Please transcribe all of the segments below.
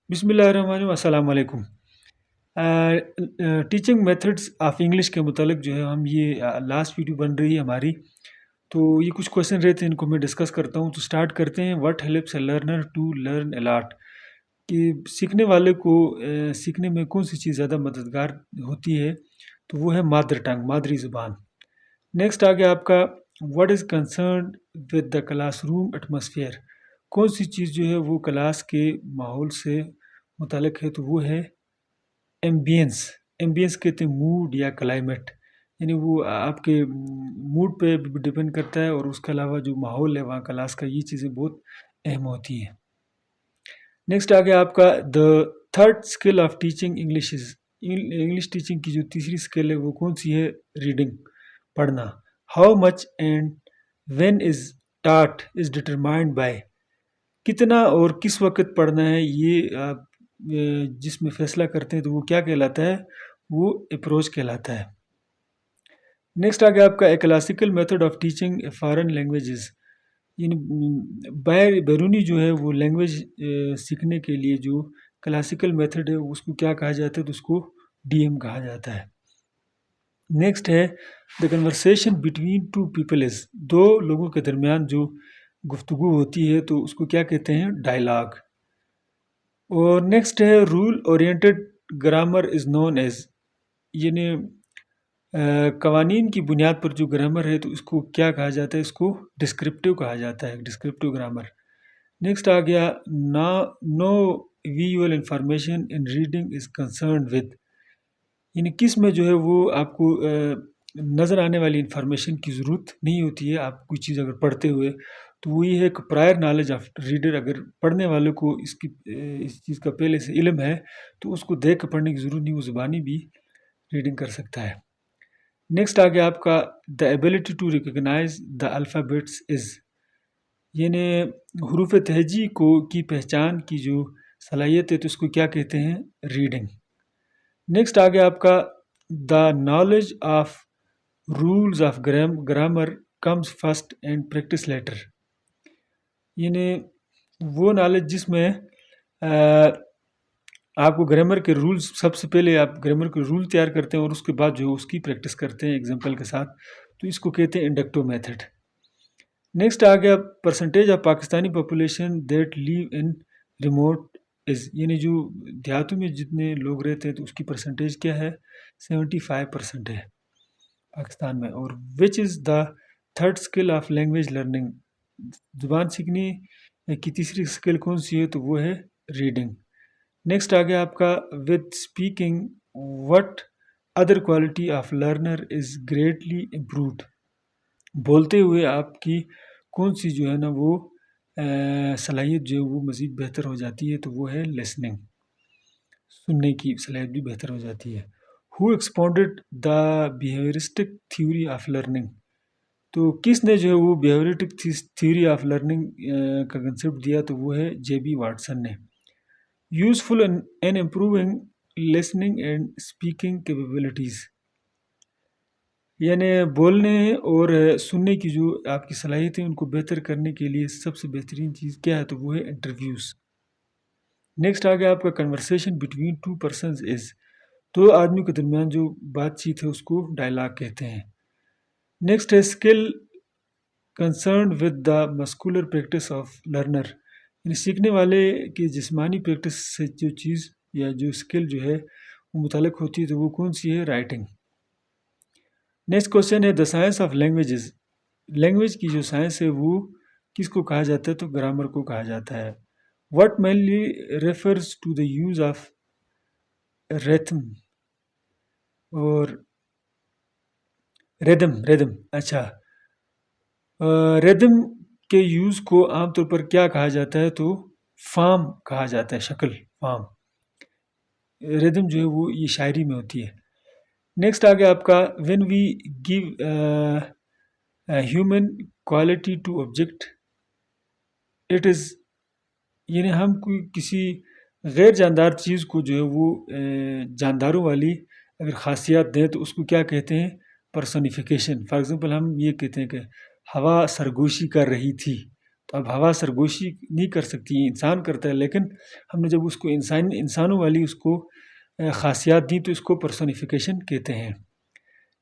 بسم اللہ الرحمن الرحیم، السلام علیکم۔ ٹیچنگ میتھڈس آف انگلش کے متعلق جو ہے ہم یہ لاسٹ ویڈیو بن رہی ہے ہماری، تو یہ کچھ کوشچن رہتے ہیں، ان کو میں ڈسکس کرتا ہوں۔ تو سٹارٹ کرتے ہیں۔ What helps a learner to learn a lot, کہ سیکھنے والے کو سیکھنے میں کون سی چیز زیادہ مددگار ہوتی ہے، تو وہ ہے مادر ٹنگ، مادری زبان۔ نیکسٹ آ گیا آپ کا what is concerned with the class room atmosphere, کون سی چیز جو ہے وہ کلاس کے ماحول سے متعلق ہے، تو وہ ہے ایمبینس۔ ایمبینس کہتے ہیں موڈ یا کلائمیٹ، یعنی وہ آپ کے موڈ پہ ڈپینڈ کرتا ہے، اور اس کے علاوہ جو ماحول ہے وہاں کلاس کا، یہ چیزیں بہت اہم ہوتی ہیں۔ نیکسٹ آ گیا آپ کا دا third skill of teaching English is, English teaching کی جو تیسری اسکل ہے وہ کون سی ہے؟ ریڈنگ، پڑھنا۔ How much and when is taught is determined by, کتنا اور کس وقت پڑھنا ہے، یہ آپ جس میں فیصلہ کرتے ہیں تو وہ کیا کہلاتا ہے؟ وہ اپروچ کہلاتا ہے۔ نیکسٹ آ گیا آپ کا a classical method of teaching a foreign languages, یعنی بیرونی جو ہے وہ لینگویج سیکھنے کے لیے جو کلاسیکل میتھڈ ہے اس کو کیا کہا جاتا ہے؟ تو اس کو ڈی ایم کہا جاتا ہے۔ نیکسٹ ہے the conversation between two people is, دو لوگوں کے درمیان جو گفتگو ہوتی ہے تو اس کو کیا کہتے ہیں؟ ڈائلاگ۔ اور نیکسٹ ہے rule oriented grammar is known as, یعنی قوانین کی بنیاد پر جو گرامر ہے تو اس کو کیا کہا جاتا ہے؟ اس کو ڈسکرپٹیو کہا جاتا ہے، ڈسکرپٹیو گرامر۔ نیکسٹ آ گیا no visual information in reading is concerned with, یعنی کس میں جو ہے وہ آپ کو نظر آنے والی انفارمیشن کی ضرورت نہیں ہوتی ہے، آپ کوئی چیز اگر پڑھتے ہوئے، تو وہ یہ ہے کہ پرائر نالج آف ریڈر، اگر پڑھنے والے کو اس چیز کا پہلے سے علم ہے تو اس کو دیکھ کے پڑھنے کی ضرورت نہیں، وہ زبانی بھی ریڈنگ کر سکتا ہے۔ نیکسٹ آ گیا آپ کا the ability to recognise the alphabets is, یعنی حروف تہجی کی پہچان کی جو صلاحیت ہے تو اس کو کیا کہتے ہیں؟ ریڈنگ۔ نیکسٹ آ گیا آپ کا the knowledge of rules of grammar comes first and practice later, یعنی وہ نالج جس میں آپ کو گرامر کے رولز، سب سے پہلے آپ گرامر کے رول تیار کرتے ہیں اور اس کے بعد جو ہے اس کی پریکٹس کرتے ہیں ایگزامپل کے ساتھ، تو اس کو کہتے ہیں انڈکٹو میتھڈ۔ نیکسٹ آ گیا percentage of Pakistani population that live in remote is, یعنی جو دیہاتوں میں جتنے لوگ رہتے ہیں تو اس کی پرسنٹیج کیا ہے؟ 75% ہے پاکستان میں۔ اور which is the third skill of language learning, زبان سیکھنے کی تیسری اسکل کون سی ہے؟ تو وہ ہے ریڈنگ۔ نیکسٹ آ گیا آپ کا with speaking what other quality of learner is greatly improved, بولتے ہوئے آپ کی کون سی جو ہے نا وہ صلاحیت جو ہے وہ مزید بہتر ہو جاتی ہے؟ تو وہ ہے لسننگ، سننے کی صلاحیت بھی بہتر ہو جاتی ہے۔ ہو ایکسپاؤنڈڈ دا بیہیویئرسٹک تھیوری آف لرننگ، تو کس نے جو ہے وہ بیہیویئرسٹک تھیوری آف لرننگ کا کنسیپٹ دیا؟ تو وہ ہے جے بی واٹسن نے۔ Useful in improving listening and speaking capabilities, یعنی بولنے اور سننے کی جو آپ کی صلاحیتیں ان کو بہتر کرنے کے لیے سب سے بہترین چیز کیا ہے؟ تو وہ ہے انٹرویوز۔ نیکسٹ آ گیا آپ کا کنورسیشن بٹوین ٹو پرسنز از، دو آدمیوں کے درمیان جو بات چیت ہے اس کو ڈائلاگ کہتے ہیں۔ نیکسٹ ہے skill concerned with the muscular practice of learner, یعنی سیکھنے والے کی جسمانی پریکٹس سے جو چیز یا جو اسکل جو ہے وہ متعلق ہوتی ہے تو وہ کون سی ہے؟ رائٹنگ۔ نیکسٹ کوشچن ہے دا سائنس آف لینگویجز، لینگویج کی جو سائنس ہے وہ کس کو کہا جاتا ہے؟ تو گرامر کو کہا جاتا ہے۔ What mainly refers to the use of rhythm اور ریدم، اچھا، ریدم کے یوز کو عام طور پر کیا کہا جاتا ہے؟ تو فارم کہا جاتا ہے، شکل، فارم۔ ریدم جو ہے وہ یہ شاعری میں ہوتی ہے۔ نیکسٹ آ گیا آپ کا when we give human quality to object it is, یعنی ہم کوئی کسی غیر جاندار چیز کو جو ہے وہ جانداروں والی اگر خاصیات دیں تو اس کو کیا کہتے ہیں؟ پرسونیفیکیشن۔ فار ایگزامپل ہم یہ کہتے ہیں کہ ہوا سرگوشی کر رہی تھی، تو اب ہوا سرگوشی نہیں کر سکتی، انسان کرتا ہے، لیکن ہم نے جب اس کو انسانوں والی اس کو خاصیات دی تو اس کو پرسونیفیکیشن کہتے ہیں۔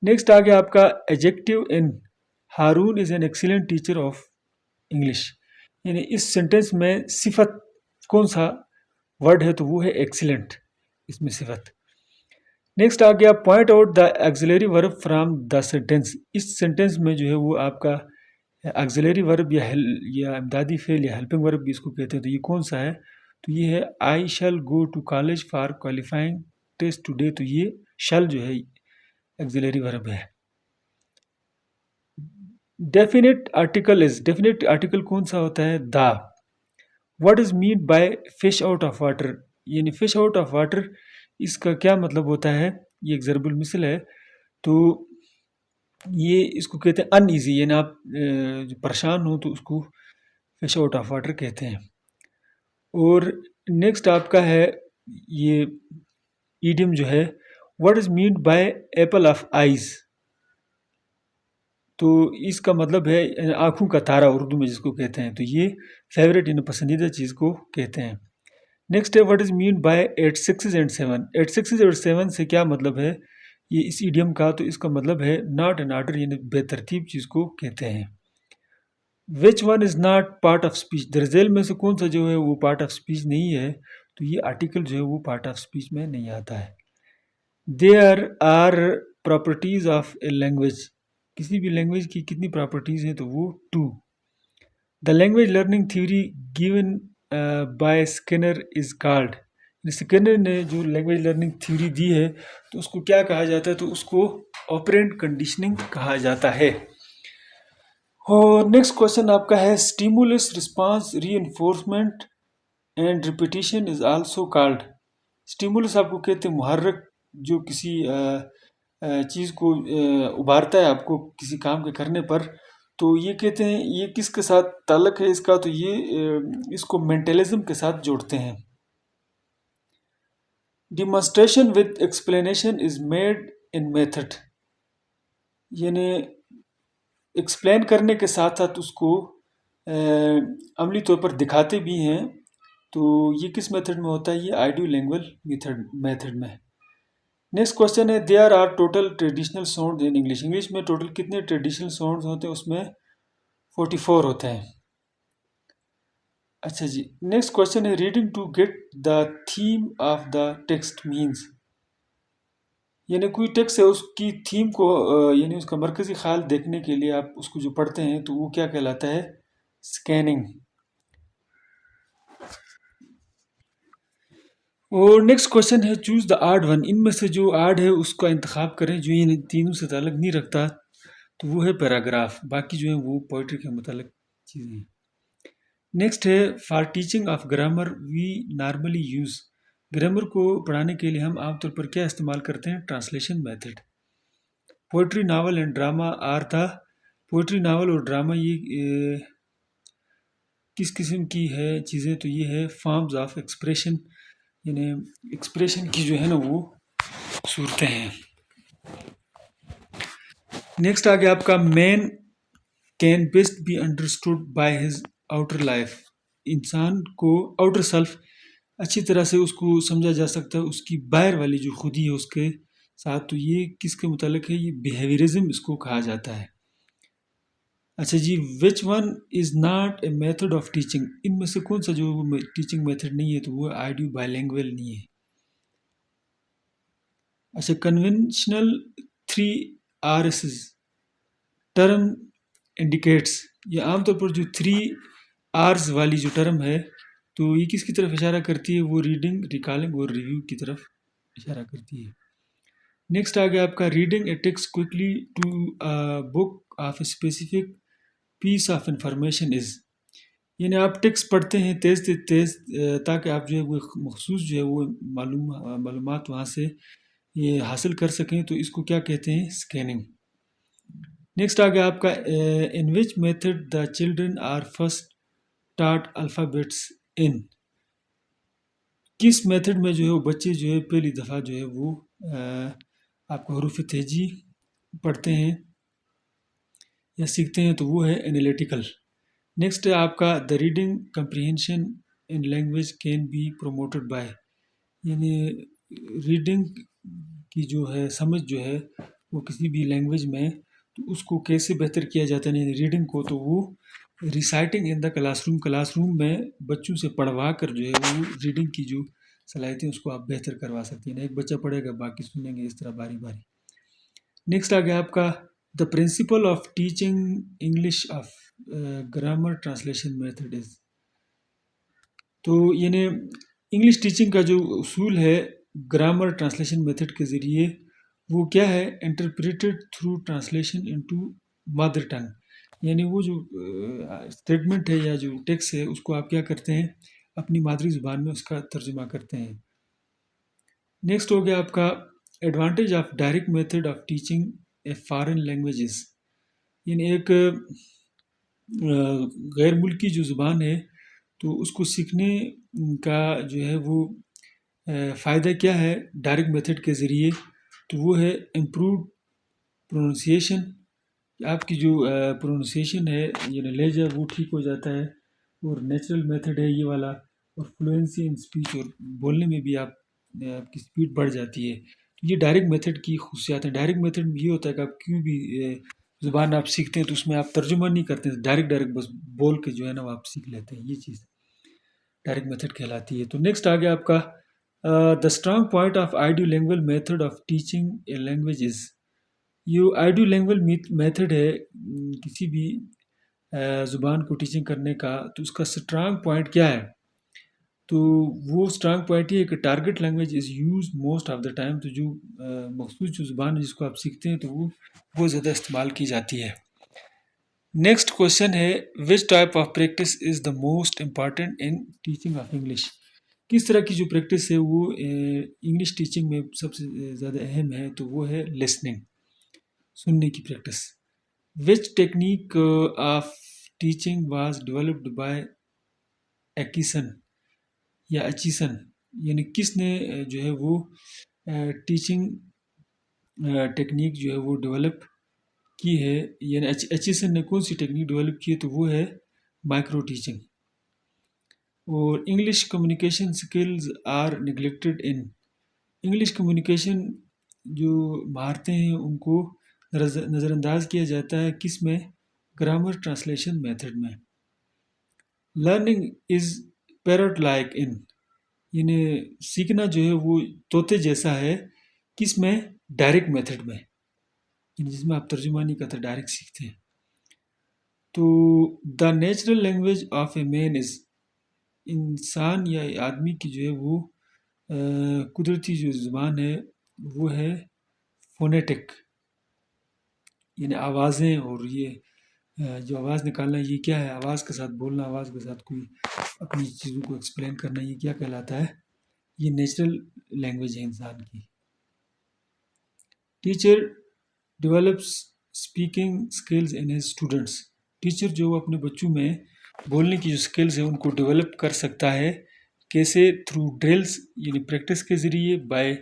نیکسٹ آ گیا آپ کا adjective in Haroon is an excellent teacher of English, یعنی اس سینٹینس میں صفت کون سا ورڈ ہے تو وہ ہے ایکسیلنٹ، اس میں صفت۔ نیکسٹ آ گیا point out the auxiliary verb from the sentence, اس سینٹینس میں جو ہے وہ آپ کا ایگزیلری ورب یا امدادی فعل یا ہیلپنگ ورب بھی اس کو کہتے ہیں، تو یہ کون سا ہے؟ تو یہ ہے I shall go to college for qualifying test today, تو یہ شل جو ہے ایگزیلری ورب ہے۔ Definite article is, definite article کون سا ہوتا ہے؟ The. What is main by fish out of water, یعنی فش آؤٹ آف واٹر اس کا کیا مطلب ہوتا ہے؟ یہ ایک ضرب المثل ہے، تو یہ اس کو کہتے ہیں ان ایزی، یعنی آپ جو پریشان ہو تو اس کو فش آؤٹ آف واٹر کہتے ہیں۔ اور نیکسٹ آپ کا ہے یہ ایڈیم جو ہے what is main by apple of eyes, تو اس کا مطلب ہے آنکھوں کا تارا اردو میں جس کو کہتے ہیں، تو یہ فیوریٹ یعنی پسندیدہ چیز کو کہتے ہیں۔ نیکسٹ ہے what is mean by 8 6 and 7، 8 6 اور 7 سے کیا مطلب ہے یہ اس ایڈیم کا؟ تو اس کا مطلب ہے ناٹ ان آرڈر، یعنی بے ترتیب چیز کو کہتے ہیں۔ Which one is not part of speech, درزیل میں سے کون سا جو ہے وہ پارٹ آف اسپیچ نہیں ہے؟ تو یہ آرٹیکل جو ہے وہ پارٹ آف اسپیچ میں نہیں آتا ہے۔ There are properties of a language, کسی بھی لینگویج کی کتنی پراپرٹیز ہیں؟ تو وہ 2۔ The language learning theory given by Skinner is called, Skinner نے جو لینگویج لرننگ تھیوری دی ہے تو اس کو کیا کہا جاتا ہے؟ تو اس کو آپرینٹ کنڈیشننگ کہا جاتا ہے۔ اور نیکسٹ کوشچن آپ کا ہے stimulus response reinforcement and repetition is also called, stimulus آپ کو کہتے ہیں محرک جو کسی چیز کو ابھارتا ہے آپ کو کسی کام کے کرنے پر، تو یہ کہتے ہیں یہ کس کے ساتھ تعلق ہے اس کا؟ تو یہ اس کو مینٹلزم کے ساتھ جوڑتے ہیں۔ Demonstration with explanation is made in method, یعنی ایکسپلین کرنے کے ساتھ ساتھ اس کو عملی طور پر دکھاتے بھی ہیں، تو یہ کس میتھڈ میں ہوتا ہے؟ یہ آئیڈیو لینگویج میتھڈ میں۔ نیکسٹ کوشچن ہے there are total traditional sound in English, English میں ٹوٹل کتنے ٹریڈیشنل ساؤنڈ ہوتے ہیں؟ اس میں 44 ہوتے ہیں۔ اچھا جی، نیکسٹ کوشچن ہے reading to get the theme of the text means, یعنی کوئی ٹیکسٹ ہے اس کی تھیم کو یعنی اس کا مرکزی خیال دیکھنے کے لیے آپ اس کو جو پڑھتے ہیں تو وہ کیا کہلاتا ہے؟ اسکیننگ۔ اور نیکسٹ کوشچن ہے چوز دا آڈ ون، ان میں سے جو آڈ ہے اس کا انتخاب کریں جو یہ تینوں سے تعلق نہیں رکھتا، تو وہ ہے پیراگراف، باقی جو ہیں وہ پوئٹری کے متعلق چیزیں ہیں۔ نیکسٹ ہے for teaching of grammar we normally use, grammar کو پڑھانے کے لیے ہم عام طور پر کیا استعمال کرتے ہیں؟ Translation method. Poetry novel and drama are the, poetry novel اور ڈراما یہ کس قسم کی ہے چیزیں؟ تو یہ ہے فارمز آف ایکسپریشن، یعنی ایکسپریشن کی جو ہے نا وہ صورتیں ہیں۔ نیکسٹ آگے آپ کا man can best be understood by his outer life, انسان کو آؤٹر سیلف اچھی طرح سے اس کو سمجھا جا سکتا ہے اس کی باہر والی جو خودی ہے اس کے ساتھ، تو یہ کس کے متعلق ہے؟ یہ بیہیویئرزم اس کو کہا جاتا ہے۔ اچھا جی، which one is not a method of teaching, ان میں سے کون سا جو ٹیچنگ میتھڈ نہیں ہے؟ تو وہ آئیڈیو بائی لینگویج نہیں ہے۔ اچھا، کنونشنل 3 R's ٹرم انڈیکیٹس، یہ عام طور پر جو 3 R's والی جو ٹرم ہے تو یہ کس کی طرف اشارہ کرتی ہے؟ وہ ریڈنگ، ریکالنگ اور ریویو کی طرف اشارہ کرتی ہے۔ نیکسٹ آگے آپ کا reading a text quickly to book of a specific piece of information is, یعنی آپ ٹیکسٹ پڑھتے ہیں تیز تیز تاکہ آپ جو ہے وہ مخصوص جو ہے وہ معلومات وہاں سے یہ حاصل کر سکیں، تو اس کو کیا کہتے ہیں؟ اسکیننگ۔ نیکسٹ آگے آپ کا in which method the children are first taught alphabets in, کس میتھڈ میں جو ہے وہ بچے جو ہے پہلی دفعہ جو ہے وہ آپ کو حروف تہجی پڑھتے ہیں یا سیکھتے ہیں؟ تو وہ ہے انالیٹیکل، نیکسٹ ہے آپ کا the reading comprehension in language can be promoted by, یعنی ریڈنگ کی جو ہے سمجھ جو ہے وہ کسی بھی لینگویج میں، تو اس کو کیسے بہتر کیا جاتا ہے، یعنی ریڈنگ کو تو وہ reciting in the class room میں بچوں سے پڑھوا کر جو ہے وہ ریڈنگ کی جو صلاحیتیں اس کو آپ بہتر کروا سکتے ہیں. ایک بچہ پڑھے گا باقی سنیں گے، اس طرح باری باری. نیکسٹ آ گیا آپ کا the principle of teaching English of grammar translation method is. تو یعنی انگلش ٹیچنگ کا جو اصول ہے گرامر ٹرانسلیشن میتھڈ کے ذریعے، وہ کیا ہے؟ انٹرپریٹڈ تھرو ٹرانسلیشن انٹو مادر ٹنگ. یعنی وہ جو اسٹیٹمنٹ ہے یا جو ٹیکسٹ ہے اس کو آپ کیا کرتے ہیں؟ اپنی مادری زبان میں اس کا ترجمہ کرتے ہیں. نیکسٹ ہو گیا آپ کا advantage of direct method of teaching a foreign languages. یعنی ایک غیر ملکی جو زبان ہے تو اس کو سیکھنے کا جو ہے وہ فائدہ کیا ہے ڈائریکٹ میتھڈ کے ذریعے؟ تو وہ ہے امپرووڈ پروننسیشن. آپ کی جو پروننسیشن ہے یعنی لہجہ وہ ٹھیک ہو جاتا ہے، اور نیچرل میتھڈ ہے یہ والا، اور فلوئنسی ان اسپیچ، اور بولنے میں بھی آپ کی اسپیڈ بڑھ جاتی ہے. تو یہ ڈائریکٹ میتھڈ کی خصوصیات ہیں. ڈائریکٹ میتھڈ میں یہ ہوتا ہے کہ آپ کیوں بھی زبان آپ سیکھتے ہیں تو اس میں آپ ترجمہ نہیں کرتے ہیں، ڈائریکٹ بس بول کے جو ہے نا وہ آپ سیکھ لیتے ہیں. یہ چیز ڈائریکٹ میتھڈ کہلاتی ہے. تو نیکسٹ آ گیا آپ کا the strong point of audio language method of teaching a languages. یہ آئیڈیو لینگویج میتھڈ ہے کسی بھی زبان کو ٹیچنگ کرنے کا، تو اس کا اسٹرانگ پوائنٹ کیا ہے؟ تو وہ اسٹرانگ پوائنٹ یہ ہے کہ target language is use most of the time. تو جو مخصوص جو زبان ہے جس کو آپ سیکھتے ہیں تو وہ بہت زیادہ استعمال کی جاتی ہے. نیکسٹ کوشچن ہے which type of practice is the most important in teaching of English. کس طرح کی جو پریکٹس ہے وہ انگلش ٹیچنگ میں سب سے زیادہ اہم ہے؟ تو وہ ہے لسننگ، سننے کی practice. Which technique of teaching was developed by Acheson یا اچیسن. یعنی کس نے جو ہے وہ ٹیچنگ ٹیکنیک جو ہے وہ ڈیولپ کی ہے؟ یعنی اچیسن نے کون سی ٹیکنیک ڈیولپ کی ہے؟ تو وہ ہے مائکرو ٹیچنگ. اور English communication skills are neglected in. English communication جو مہارتیں ہیں ان کو نظر انداز کیا جاتا ہے کس میں؟ گرامر ٹرانسلیشن میتھڈ میں. لرننگ از پیرٹ لائک ان. یعنی سیکھنا جو ہے وہ طوطے جیسا ہے، کس میں؟ ڈائریکٹ میتھڈ میں، یعنی جس میں آپ ترجمہ نہیں کرتے، ڈائریکٹ سیکھتے ہیں. تو دا نیچرل لینگویج آف اے مین از. انسان یا آدمی کی جو ہے وہ قدرتی جو زبان ہے وہ ہے فونیٹک، یعنی آوازیں. اور یہ جو آواز نکالنا یہ کیا ہے؟ آواز کے ساتھ بولنا، آواز کے ساتھ کوئی اپنی چیزوں کو ایکسپلین کرنا، یہ کیا کہلاتا ہے؟ یہ نیچرل لینگویج ہے انسان کی. Teacher develops speaking skills in his students. Teacher جو اپنے بچوں میں بولنے کی جو اسکلز ہیں ان کو ڈیولپ کر سکتا ہے. کیسے؟ تھرو ڈرلز، یعنی پریکٹس کے ذریعے، by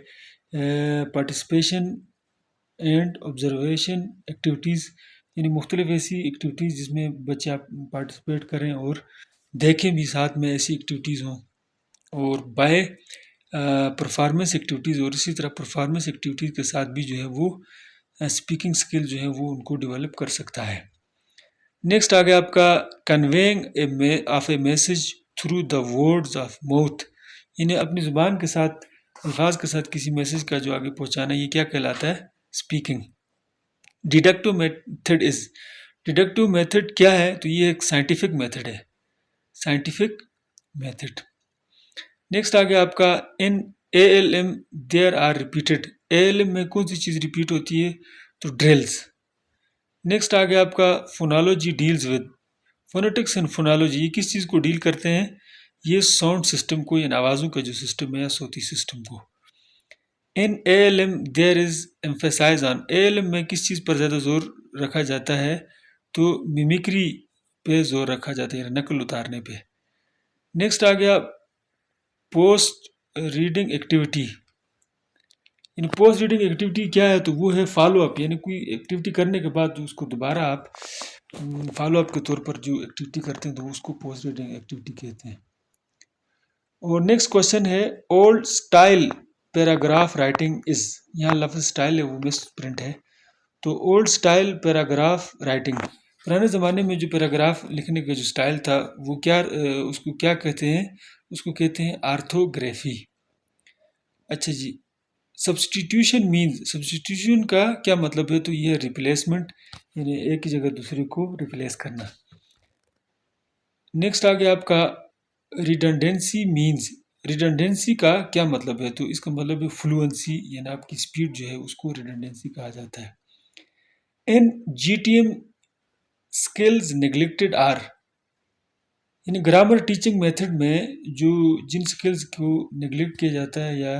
participation and observation activities, یعنی مختلف ایسی ایکٹیویٹیز جس میں بچے آپ پارٹیسپیٹ کریں اور دیکھیں بھی ساتھ میں ایسی ایکٹیویٹیز ہوں. اور بائی پرفارمنس ایکٹیویٹیز، اور اسی طرح پرفارمنس ایکٹیویٹیز کے ساتھ بھی جو ہے وہ اسپیکنگ اسکل جو ہے وہ ان کو ڈیولپ کر سکتا ہے. نیکسٹ آ گیا آپ کا conveying of a message through the words of mouth. یعنی اپنی زبان کے ساتھ، الفاظ کے ساتھ کسی میسج کا جو آگے پہنچانا، یہ کیا کہلاتا ہے؟ Speaking. Deductive method is. Deductive method کیا ہے؟ تو یہ ایک سائنٹیفک میتھڈ ہے، سائنٹیفک میتھڈ. نیکسٹ آ گیا آپ کا in A L M there are repeated. A L M میں کون سی چیز ریپیٹ ہوتی ہے؟ تو ڈرلز. نیکسٹ آ گیا آپ کا phonology deals with. Phonetics and phonology یہ کس چیز کو ڈیل کرتے ہیں؟ یہ ساؤنڈ سسٹم کو، یعنی آوازوں کا جو سسٹم ہے یا صوتی سسٹم کو. In A L M there is emphasised on. A L M میں کس چیز پر زیادہ زور رکھا جاتا ہے؟ تو میمیکری پہ زور رکھا جاتا ہے، یعنی نقل اتارنے پہ. نیکسٹ آ گیا پوسٹ ریڈنگ ایکٹیویٹی. یعنی پوسٹ ریڈنگ ایکٹیویٹی کیا ہے؟ تو وہ ہے فالو اپ. یعنی کوئی ایکٹیویٹی کرنے کے بعد اس کو دوبارہ آپ فالو اپ کے طور پر جو ایکٹیویٹی کرتے ہیں تو اس کو پوسٹ ریڈنگ ایکٹیویٹی کہتے ہیں. اور نیکسٹ کوشچن ہے old style paragraph writing is. یہاں لفظ اسٹائل ہے وہ مس پرنٹ ہے. تو اولڈ اسٹائل پیراگراف رائٹنگ، پرانے زمانے میں جو پیراگراف لکھنے کا جو اسٹائل تھا وہ کیا اس کو کیا کہتے ہیں؟ اس کو کہتے ہیں آرتھوگرافی. اچھا جی، سبسٹیٹیوشن مینز، سبسٹیٹیوشن کا کیا مطلب ہے؟ تو یہ ریپلیسمنٹ، یعنی ایک کی جگہ دوسرے کو ریپلیس کرنا. نیکسٹ آگے آپ کا ریڈنڈنسی مینز. ریڈنڈنسی کا کیا مطلب ہے؟ تو اس کا مطلب ہے فلوئنسی، یعنی آپ کی اسپیڈ جو ہے اس کو ریڈنڈنسی کہا جاتا ہے. In G T M skills neglected are, یعنی گرامر ٹیچنگ میتھڈ میں جو جن اسکلز کو نگلیکٹ کیا جاتا ہے یا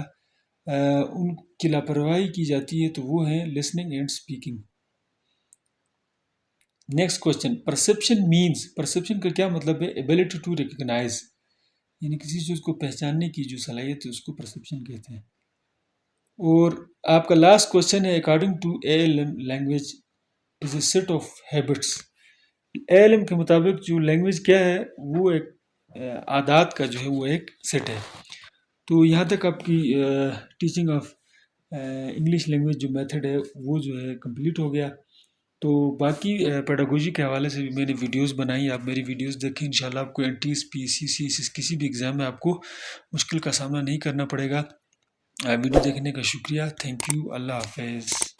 ان کی لاپرواہی کی جاتی ہے تو وہ ہیں listening and speaking. Next question perception means. Perception کا کیا مطلب ہے؟ ایبلٹی ٹو ریکگنائز، یعنی کسی چیز کو پہچاننے کی جو صلاحیت ہے اس کو پرسیپشن کہتے ہیں. اور آپ کا لاسٹ کوشچن ہے according to A L M language is a set of habits. A L M کے مطابق جو لینگویج کیا ہے وہ ایک عادات کا جو ہے وہ ایک سیٹ ہے. تو یہاں تک آپ کی ٹیچنگ آف انگلش لینگویج جو میتھڈ ہے وہ جو ہے کمپلیٹ ہو گیا. تو باقی پیڈاگوجی کے حوالے سے بھی میں نے ویڈیوز بنائی، آپ میری ویڈیوز دیکھیں، انشاءاللہ آپ کو این ٹی ایس پی سی سی کسی بھی ایگزام میں آپ کو مشکل کا سامنا نہیں کرنا پڑے گا. ویڈیو دیکھنے کا شکریہ. Thank you. اللہ حافظ.